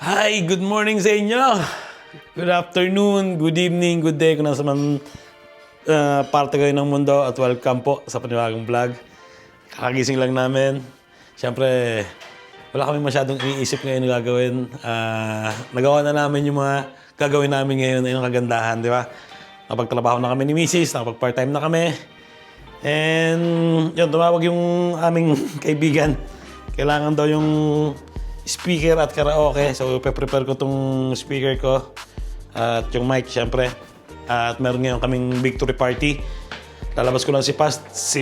Hi, good morning sa inyo. Good afternoon, good evening, good day kung nasa man parte kayo ng mundo at welcome po sa panibagong vlog. Kakagising lang namin. Siyempre, wala kami masyadong iniisip ngayon na gagawin. Nagawa na namin yung mga gagawin namin ngayon ay yung kagandahan, di ba? Nakapagtrabaho na kami ni Mrs., nakapag-part-time na kami. And yun, tumawag yung aming kaibigan. Kailangan daw yung speaker at karaoke. So, prepare ko tong speaker ko at yung mic, syempre. At meron ngayon kaming victory party. Lalabas ko lang si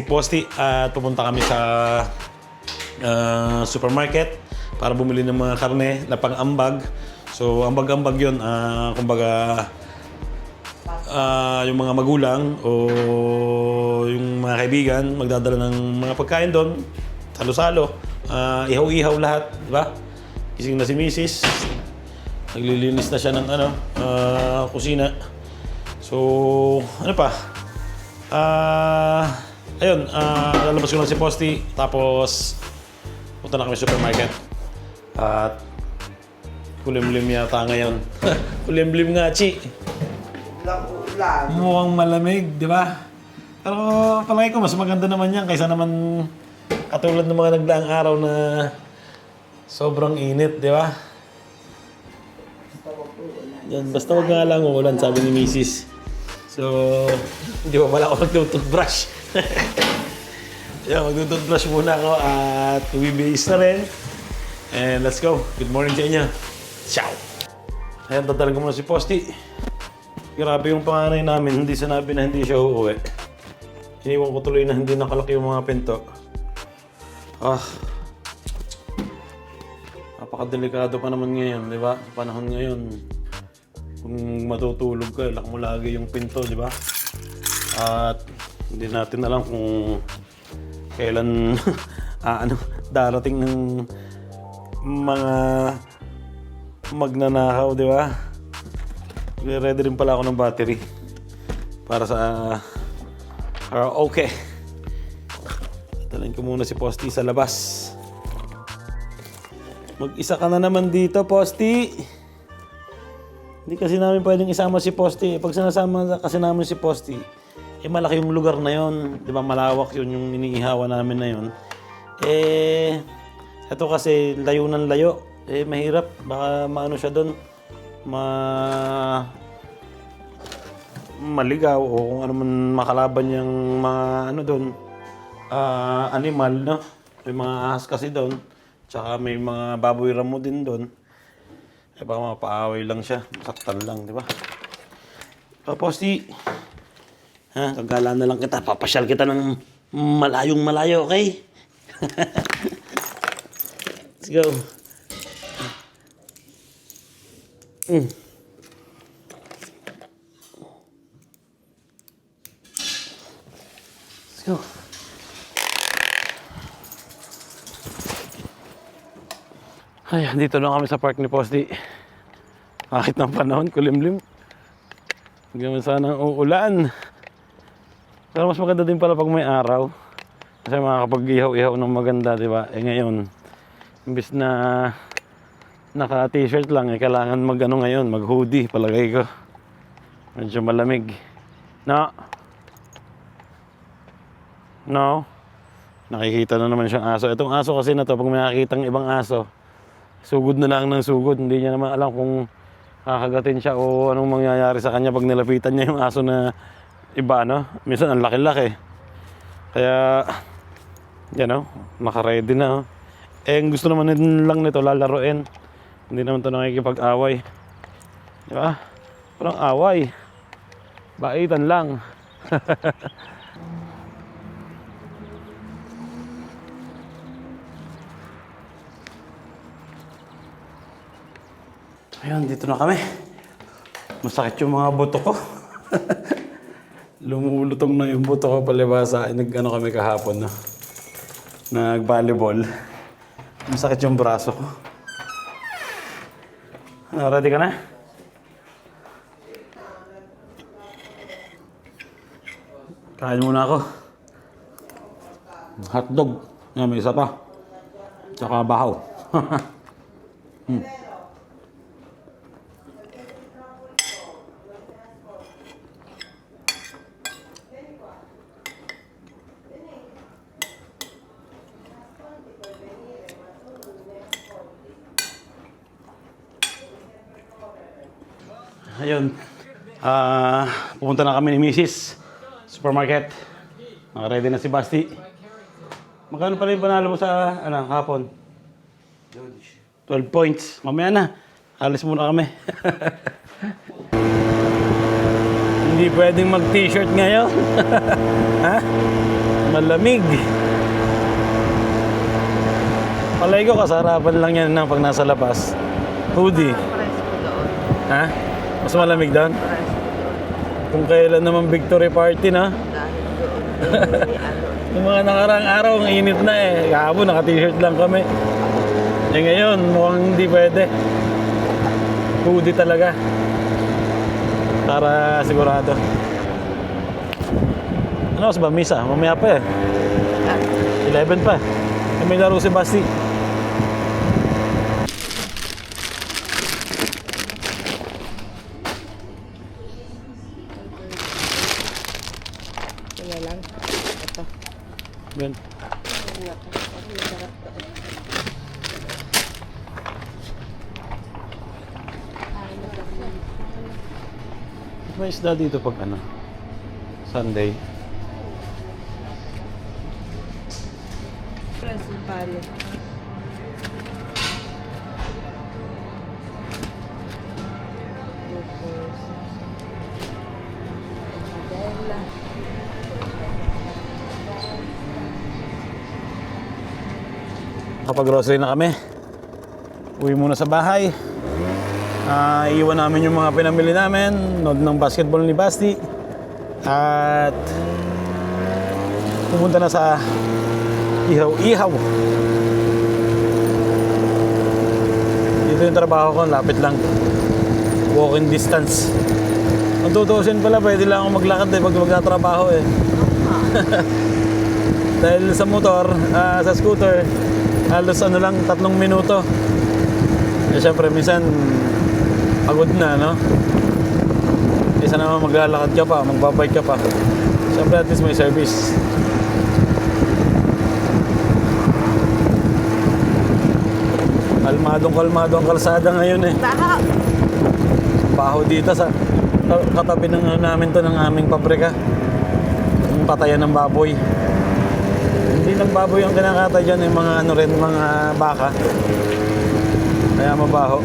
Posty at pupunta kami sa supermarket para bumili ng mga karne na pang-ambag. So, ambag-ambag yun. Kumbaga, yung mga magulang o yung mga kaibigan magdadala ng mga pagkain doon. Salo-salo. Ihaw-ihaw lahat. Diba? Gising na si Mrs. Naglilinis na siya ng kusina. So, ano pa? Ayun, lalabas ko lang si Posty. Tapos, punta na kami sa supermarket. At kulimlim yata ngayon. Kulimlim nga, Chi. Mukhang malamig, di ba? Pero palagi ko, mas maganda naman yan kaysa naman katulad ng mga nagdaang araw na sobrang init, di ba? Yan, basta wag nga lang uulan, sabi ni Mrs. So, hindi pa pala ako magtututbrush. Yan, magtututbrush muna ako at bibihis na rin. And let's go. Good morning sa inyo. Ciao! Ayan, tatalan ko muna si Posty. Grabe yung panganay namin, hindi sinabi na hindi siya uuwi. Iniwan ko tuloy na hindi nakalaki yung mga pinto. Napakadelikado pa naman ngayon, di ba? Sa panahon ngayon, kung matutulog ka, lock mo lagi yung pinto, di ba? At hindi natin alam kung kailan darating ng mga magnanakaw, di ba? Ready rin pala ako ng battery para sa karaoke. Talin ko muna si Posty sa labas. Mag-isa ka na naman dito, Posty. Hindi kasi namin pwedeng isama si Posty. Pag sinasama kasi namin si Posty, malaki yung lugar na yon, di ba? Malawak yun yung iniihawa namin na yun. Ito kasi layo ng layo. Mahirap. Baka maano siya doon. Maligaw o kung ano man makalaban yung mga doon. Animal, no? May mga ahas kasi doon. Tsaka may mga baboy ramo din doon. Baka mapaaway lang siya. Saktan lang, di ba? Posty, kagala na lang kita. Papasyal kita ng malayong malayo, okay? Let's go. Let's go. Ay, dito lang kami sa park ni Posty. Kahit ng panahon, kulimlim. Hindi naman sana uulan. Pero mas maganda din pala pag may araw. Kasi makakapag-ihaw-ihaw ng maganda, di ba? Ngayon, imbis na naka-t-shirt lang, kailangan ngayon, mag-hoodie, palagay ko. Medyo malamig. No? Nakikita na naman siyang aso. Itong aso kasi na to, pag may nakikita ng ibang aso, sugod na lang ng sugod. Hindi niya naman alam kung kakagatin siya o anong mangyayari sa kanya pag nilapitan niya yung aso na iba, no? Minsan ang laki-laki. Kaya, naka-ready na. Ang gusto naman lang nito, lalaroin. Hindi naman ito nakikipag-away. Di ba? Parang away. Baitan lang. Ayun, dito na kami. Masakit yung mga buto ko. Lumulutong na yung buto ko palibasa. Kami kahapon, no? Nag-volleyball. Masakit yung braso ko. Ready ka na? Kain muna ako. Hotdog. May isa pa. Tsaka bahaw. Ayun. Pupunta na kami ni Mrs. Supermarket. Naka-ready na si Basti. Magkano pala yung panalo mo sa hapon? 12 points. Mamaya na. Alis muna kami. Hindi pwedeng mag-t-shirt ngayon. Ha? Malamig. Palay ko kasarapan lang yan na pag nasa labas. Hoodie. Ha? Mas malamig doon? Kung kailan naman victory party na. Yung mga nakarang araw, ang init na eh. Kahapon, naka-t-shirt lang kami. Eh ngayon, mukhang hindi pwede. Hoodie talaga. Para sigurado. Ano ba, misa? Mamaya pa eh. 11 pa. May laro si Basti. Wala lang. Ito. Yan. May isda dito pag Sunday. Present palo. Kapag-grocery na kami, uwi muna sa bahay. Iiwan namin yung mga pinamili namin, nod ng basketball ni Basti. At pupunta na sa Ihaw. Dito yung trabaho ko, lapit lang. Walking distance. Ang tutusin pala, pwede lang ako maglakad pag magtatrabaho eh. Dahil sa motor, sa scooter, halos lang, 3 minuto. Eh syempre, minsan pagod na, no? Isa naman maglalakad ka pa, magbabike ka pa. Syempre, at least may service. Kalmadong kalsada ngayon eh. Baho dito sa katabi namin to ng aming pabrika. Yung patayan ng baboy. Hindi lang baboy ang kinakatay dyan, yung mga mga baka. Kaya mabaho.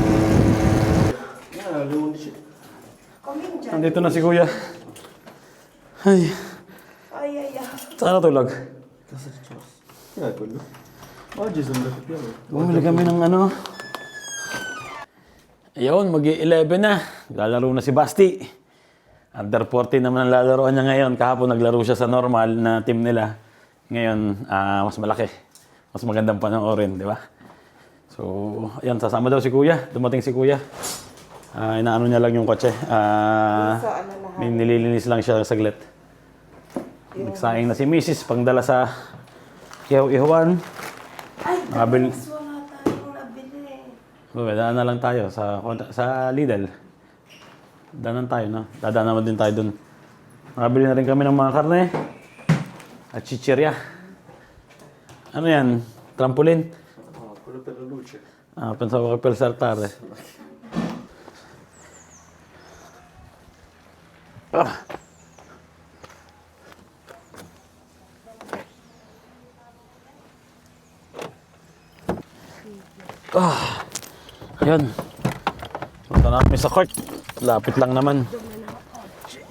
Nandito na si Kuya. Ay. Saan natulog? Bumili kami ng Ayun, mag-11 na. Lalaro na si Basti. Under 14 naman ang lalaroan niya ngayon. Kahapon naglaro siya sa normal na team nila. Ngayon, mas malaki. Mas magandang panoorin, di ba? So, ayan, sasama daw si Kuya. Dumating si Kuya. Inaano niya lang yung kotse. May nililinis lang siya saglit. Nagsaing na si Mrs. Pangdala sa Ihaw-Ihawan. Ay, dalas wala tayong nabili. Daan na lang tayo sa Lidl. Daanan tayo, no? Dadaan naman din tayo dun. Nakabili na rin kami ng mga karne. At chichirya. Ano yan? Trampoline? Quello per la luce. Pensavo che per saltare. Ayan. Punta na kami sa court. Lapit lang naman.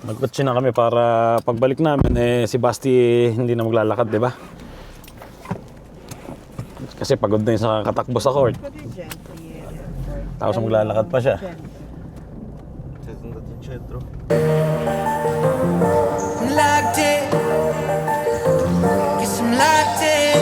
Nagkotse na kami para pagbalik namin, si Basti hindi na maglalakad, di ba? Kasi pagod na yung sa katakbo sa court. Tapos maglalakad pa siya. Siete andati in centro? Locked in, guess I'm locked in.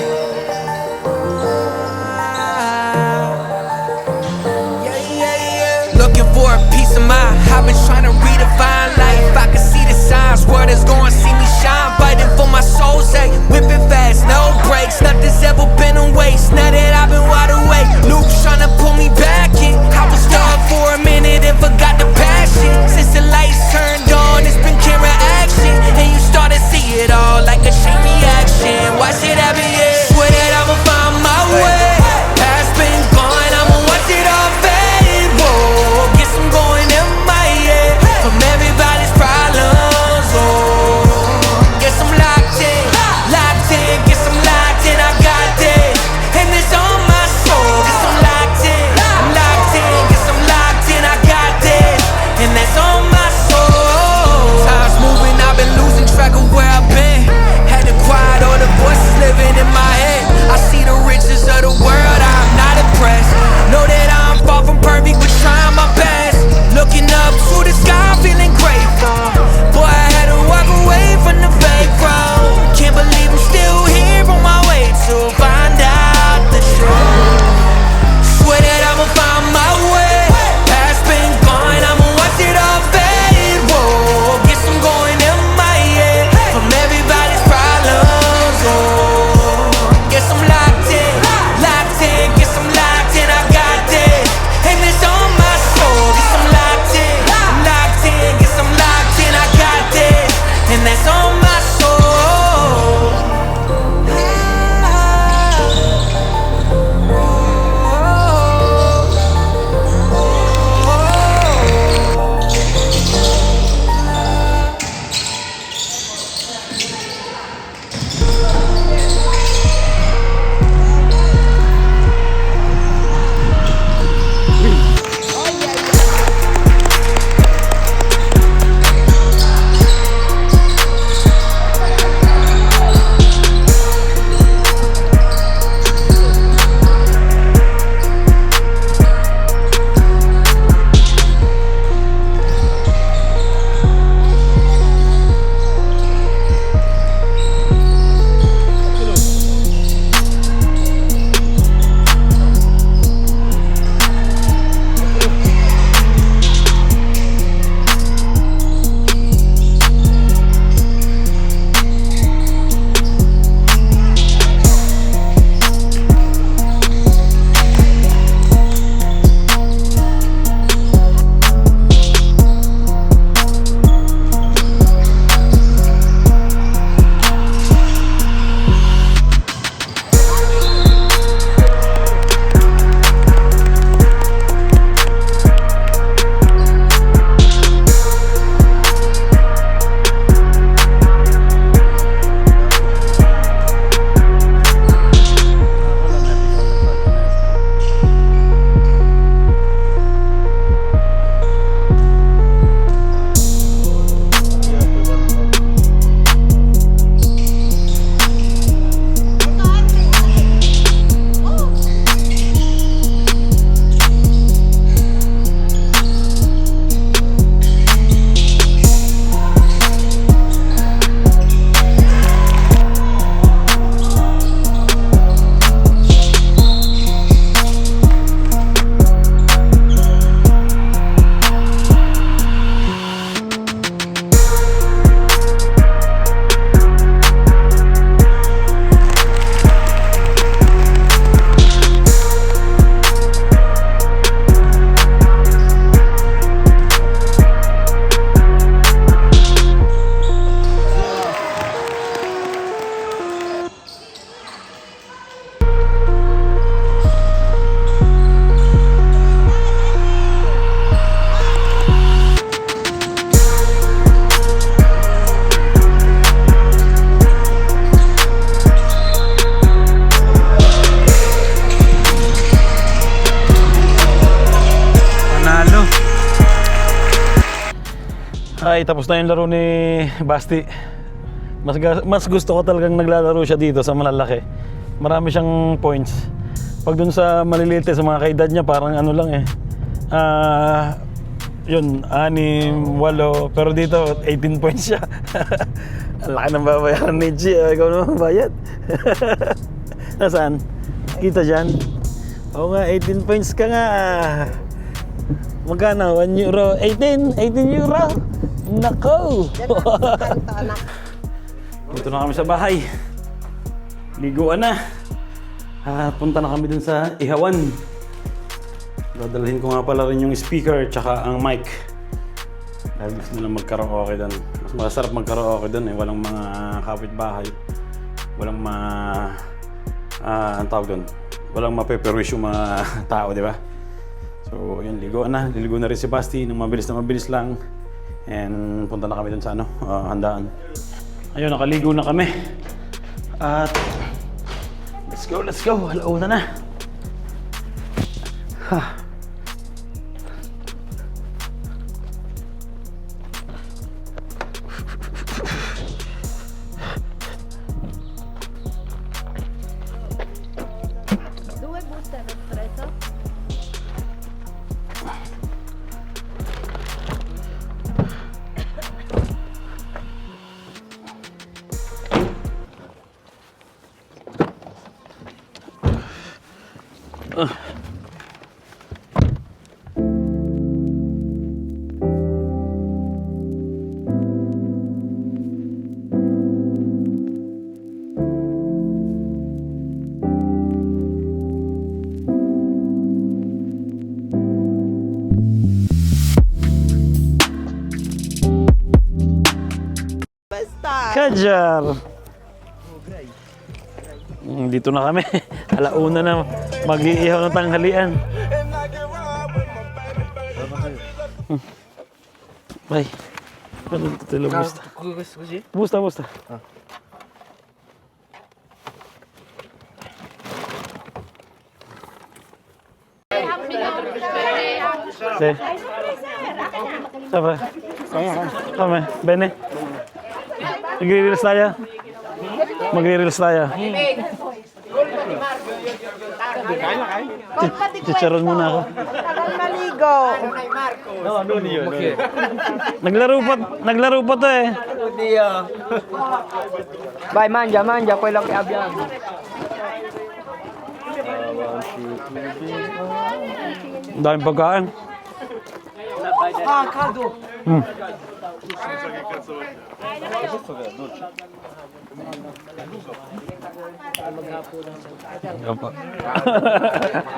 Looking for a piece of mind. I've been trying to redefine life. I can see the signs. Word is gonna see me shine. Fighting for my soul's sake. Whipping fast, no brakes. Nothing's ever been a waste. Now that I've been wide awake, Luke's trying to pull me back in. I was stuck for a minute and forgot the passion. Since the lights turned on, it's been camera action. And you start to see it all like a chain reaction. Watch it happen, yeah. Swear that I'ma find my way. Past been gone, I'ma watch it all fade. Whoa, guess I'm going in my head. Ay, tapos na yung laro ni Basti. Mas gusto ko talagang naglalaro siya dito sa malalaki. Marami siyang points. Pag dun sa maliliit sa mga kaedad niya, parang ano lang eh. Yun, 6, 8. Pero dito, 18 points siya. Ang laki ng babayaran ni G. Ikaw naman bayad. Nasaan? Kita dyan? Oo nga, 18 points ka nga. Magkano? 1 euro? 18 euro? Nako! Dito na kami sa bahay. Liguan na. Punta na kami dun sa Ihawan. Dadalhin ko nga pala rin yung speaker tsaka ang mic. Dahil gusto nila mag-karaoke doon. Mas masarap mag-karaoke doon eh. Walang mga kapitbahay. Walang ang tawag doon. Walang mapeperush yung mga tao, di ba? So, yun, ligo na. Liligo na rin si Basti nang mabilis lang. And punta na kami doon sa handaan. Ayun, nakaligo na kami. At let's go. Alauna na. Due buste d'espresso. Kajar! Dito na kami. Alauna na. Mag-iihaw ng tanghalian. Bye. Ano ito tila? Busta. Sí. Sabe? Kame, bene. Magre-reels tayo. Chicharon muna ako. Maligo. Naglaro pa to eh. Bay, manja, pwede lang kiabyan. Ang daming pagkain.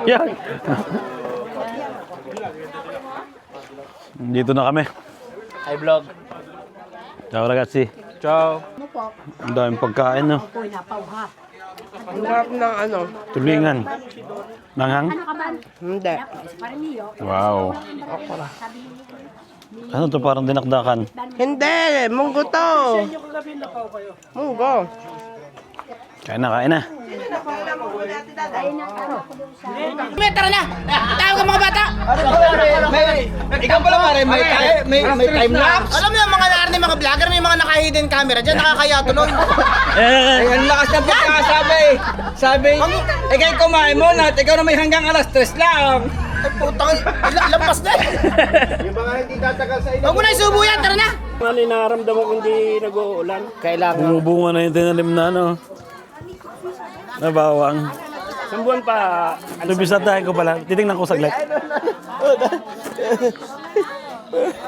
Yan. Dito na kami. Hi, vlog. Ciao ragazzi. Ciao. Ang daming pagkain, no? Ang harap ng ano? Tulingan. Manghang? Hindi. Wow. Ano to, parang dinakdakan? Hindi! Munggo to! Munggo. Kain na. Tara na! Tawag ka mga bata! Ikaw pala pare, may time lapse. Alam mo yung mga narin mga vlogger, may mga naka-hidden camera dyan, nakakaya tuloy. Ay, ang lakas na pagkasabi. Sabi, ikay kumain mo na, ikaw na may hanggang alas 3 lang. Ay putang, lampas na eh. Yung mga hindi tatagal sa Huwag mo na isubo yan, tara na! Mali nararamdaman kung di nag-uulan. Kailangan. Bumubunga na yung tinalim na, no? Na bawang. Isang buwan pa. Lubisatahin ko pala. Titingnan ko saglit.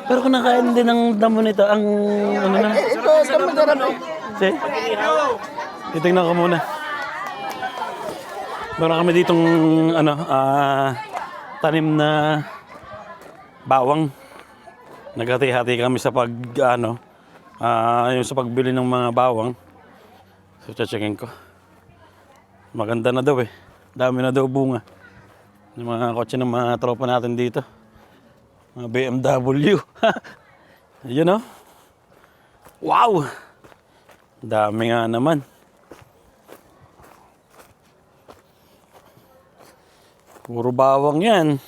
Pero kung nakain din ng damo nito, ang ano na? Ito, masarap eh. See? Titingnan ko muna. Meron kami ditong tanim na bawang. Naghati-hati kami sa yung sa pagbili ng mga bawang. So, checkin ko. Maganda na daw eh. Dami na daw bunga. Yung mga kotse ng mga tropa natin dito. Mga BMW. Yun o. Wow! Dami nga naman. Puro bawang yan.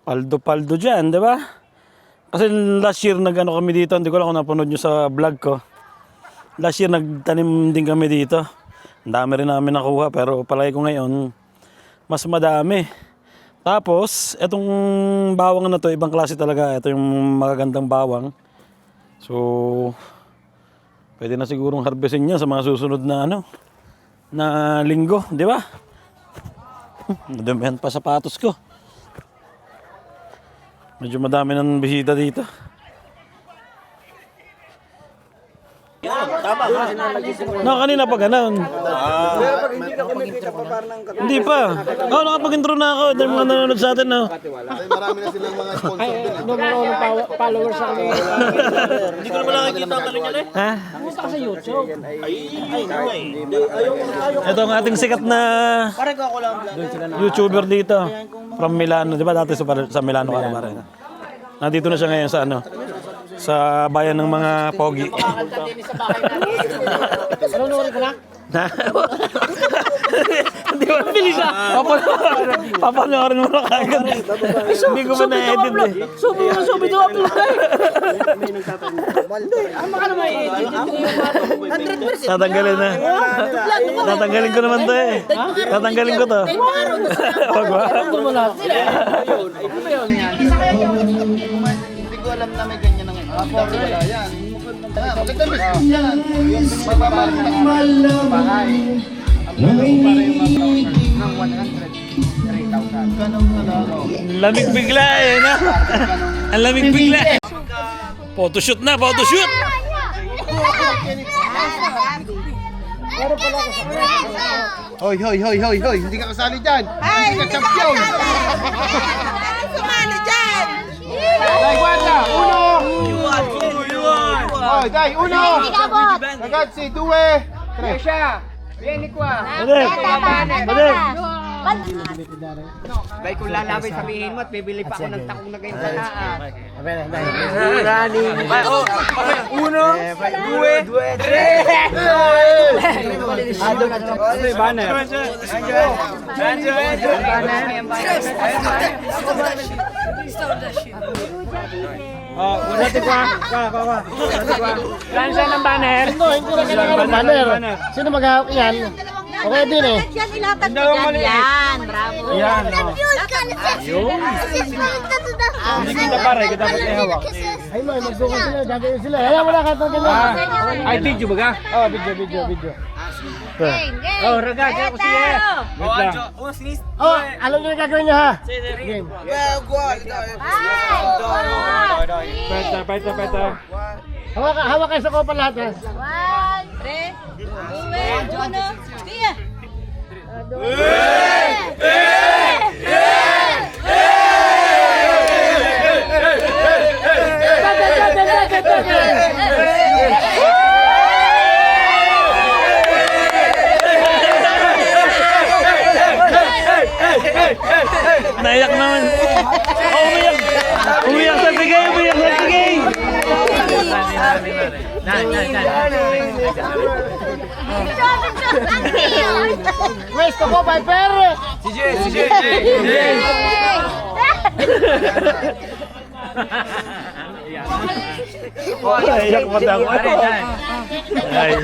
Paldo-paldo dyan, di ba? Kasi last year nag-ano kami dito, hindi ko lang kung napanood nyo sa vlog ko. Last year nagtanim din kami dito. Ang dami rin namin nakuha pero palagi ko ngayon mas madami. Tapos, etong bawang na to, ibang klase talaga. Ito yung magagandang bawang. So, pwede na sigurong harvestin niya sa mga susunod na na linggo, di ba? Nadumihan pa sapatos ko. Medyo madami ng bisita dito. No, kanina pa ganun. Hindi pa. Oo, nakapag-intro na ako. Ito yung mga nanonood sa atin, no? Marami na silang mga sponsor din. Followers sa kanya. Hindi ko naman nakikita ang kalingan eh. Ha? Pumunta ka sa YouTube. Ito ang ating sikat na Pare ko ako lang vlog. YouTuber dito. From Milano. Di ba dati sa Milano ka naman rin? Nandito na siya ngayon sa sa bayan ng mga pogi. Kakanta din sa bahay natin. Nanunurin ko na? Hindi mo nabili siya. Papanoorin mo na kagad. Hindi ko ba na-edit eh. Subi to upload eh. Ang maka naman i-edit yung 100%. Tatanggalin na. Tatanggalin ko naman to eh. Tatanggalin ko to. Wag ba? Hindi ko alam na may ganyan na ngayon. Wala yan. Maganda mismo yan. Yung magbabalik ng bahay. Ang para yung ng 103,000. Ganun na Lamig bigla eh, no? Ang lamig bigla eh. Photoshoot na, photoshoot! Hoy, hoy, hoy, hoy, hoy. Hindi ka kasali dyan. Hindi ka champion. Sumali dyan! Dai, guarda. Uno. Hoy, dai, uno. Ragazzi, due. Tre. Vieni qua. Balik! Bay kung lalabay sabihin mo at bibili pa ako ng takong na ganyan sa taan. Uno, due, tre. Banner. Dati qua. Lansa ng banner. Hindi na kailangan ng banner. Sino maghahawak yan? Okay din eh. Yan, ilatag ko dyan. Yan, bravo. Yan, Hindi kita pare, kita dapat ihawak. Ay mo, magsukan sila, gagawin sila. Ayan, wala ka itong ganyan. Ay, video ba ka? Oh, video. Oh, ragazzi, ako siya. Wait lang. Oh, alam niyo na gagawin niyo ha? Game. Peta. Hawak kayo sa kopa lahat ha? 1, 3, 2, 1, Tia! Naiyak naman. Oh, umiyak. Umiyak sa bigay, umiyak sa bigay. Pwesto ko, Piper! Naiyak pa ako. Ay.